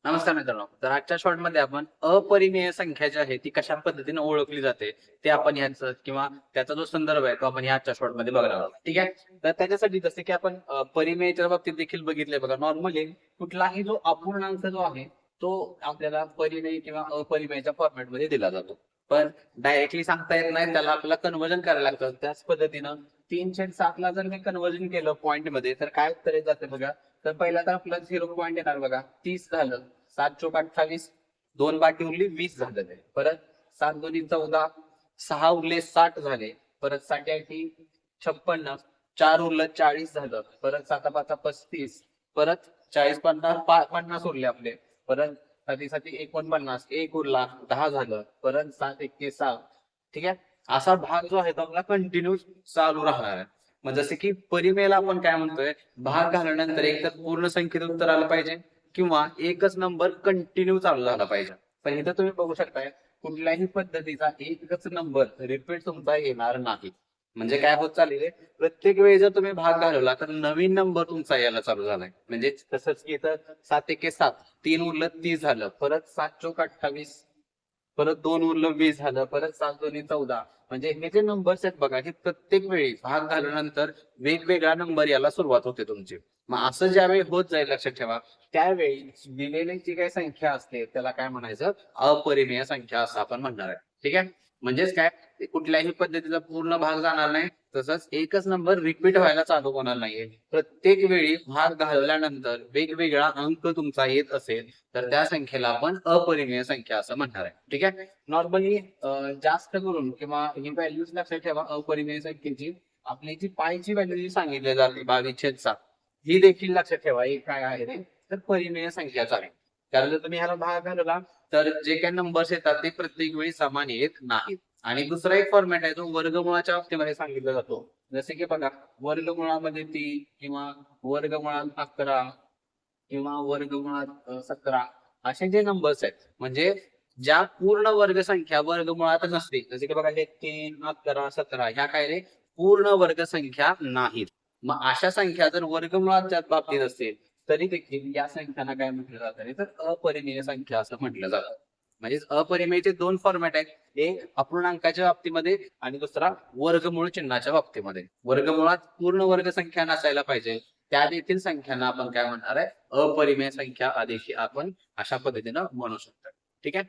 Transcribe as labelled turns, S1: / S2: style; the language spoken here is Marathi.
S1: नमस्कार मित्रांनो. तर आजच्या शॉर्टमध्ये आपण अपरिमेय संख्या जी आहे ती कशा पद्धतीने ओळखली जाते ते आपण ह्याचं किंवा त्याचा जो संदर्भ आहे तो आपण ह्या आजच्या शॉर्टमध्ये बघणार आहोत. ठीक आहे. तर त्याच्यासाठी जसे की आपण परिमेयच्या बाबतीत देखील बघितलंय बघा. नॉर्मली कुठलाही जो अपूर्णांक जो आहे तो आपल्याला परिमेय किंवा अपरिमेयच्या फॉर्मॅटमध्ये दिला जातो. पण डायरेक्टली सांगता येत नाही, त्याला आपल्याला कन्वर्जन करायला लागतं. त्याच पद्धतीनं 3/7 जर मी कन्वर्जन केलं पॉईंट मध्ये तर काय उत्तर येत जाते बघा. तर पहिला तर आपला 0 पॉईंट येणार बघा, 30 झालं. 7 चोक 28, 2 बाकी उरली 20 झालं ते. परत 7 2 14, 6 उरले 60 झाले. परत 7 8 56, 4 उरलं 40 झालं. परत 7 5 35, परत 40 50 उरले आपले. परत 7 7 49, 1 उरला 10 झालं. परत 7 1 6. ठीक आहे. असा भाग जो आहे तो आपला कंटिन्यू चालू राहणार आहे. मग जसे की परिमेयला आपण काय म्हणतोय, भाग घालल्यानंतर एक तर पूर्ण संख्येत उत्तर आलं पाहिजे किंवा एकच नंबर कंटिन्यू चालू झाला पाहिजे. पण इथं तुम्ही बघू शकताय कुठल्याही पद्धतीचा एकच नंबर रिपीट तुमचा येणार नाही. म्हणजे काय होत चाललेलं आहे, प्रत्येक वेळी जर तुम्ही भाग घालवला तर नवीन नंबर तुमचा यायला चालू झालाय. म्हणजे तसंच की इथं 7 1 7, 3 उरलं 30 झालं. परत 7 चोक 28, परत 2 उरलं 20 झालं. परत 7 2 14. म्हणजे हे जे नंबर्स आहेत बघा, हे प्रत्येक वेळी भाग घालल्यानंतर वेगवेगळा नंबर याला सुरुवात होते तुमची. मग असं ज्यावेळी होत जाईल लक्षात ठेवा, त्यावेळी दिलेली जी काही संख्या असते त्याला काय म्हणायचं, अपरिमेय संख्या असं आपण म्हणणार आहे. ठीक आहे. म्हणजेच काय, कुठल्याही पद्धतीचा पूर्ण भाग जाणार नाही, तसंच एकच नंबर रिपीट व्हायला चालू होणार नाहीये. प्रत्येक वेळी भाग घालवल्यानंतर वेगवेगळा अंक तुमचा येत असेल तर त्या संख्येला आपण अपरिमेय संख्या असं म्हणणार आहे. ठीक आहे. नॉर्मली जास्त करून किंवा ही व्हॅल्यूज लक्षात ठेवा अपरिमेय संख्येची. आपली जी पायची व्हॅल्यू जी सांगितली जाते 22/7, ही देखील लक्षात ठेवा. ही काय आहे ते, तर परिमेय संख्याच आहे. कारण जर तुम्ही ह्याला भाग घालवला तर जे काही नंबर्स येतात ते प्रत्येक वेळी समान येत नाहीत. आणि दुसरा एक फॉर्मॅट आहे जो वर्गमुळाच्या बाबतीमध्ये सांगितला जातो. जसे की बघा, वर्गमुळामध्ये 3 किंवा वर्गमुळात 11 किंवा वर्गमुळात 17, असे जे नंबर्स आहेत म्हणजे ज्या पूर्ण वर्गसंख्या वर्गमुळात नसते. जसे की बघा हे 3 11 17 ह्या काय रे, पूर्ण वर्गसंख्या नाहीत. मग अशा संख्या जर वर्गमुळाच्या बाबतीत असतील तरी देखील या संख्यांना काय म्हटलं जातं रे, तर अपरिमेय संख्या असं म्हटलं जातं. म्हणजे अपरिमेयचे दोन फॉर्मॅट आहेत. एक अपूर्णांकाच्या बाबतीमध्ये आणि दुसरा वर्गमूळ चिन्हाच्या बाबतीमध्ये. वर्गमुळात पूर्ण वर्गसंख्या नसायला पाहिजे, त्या देखील संख्यांना आपण काय म्हणणार आहे, अपरिमेय संख्या देखील आपण अशा पद्धतीनं म्हणू शकतो. ठीक आहे.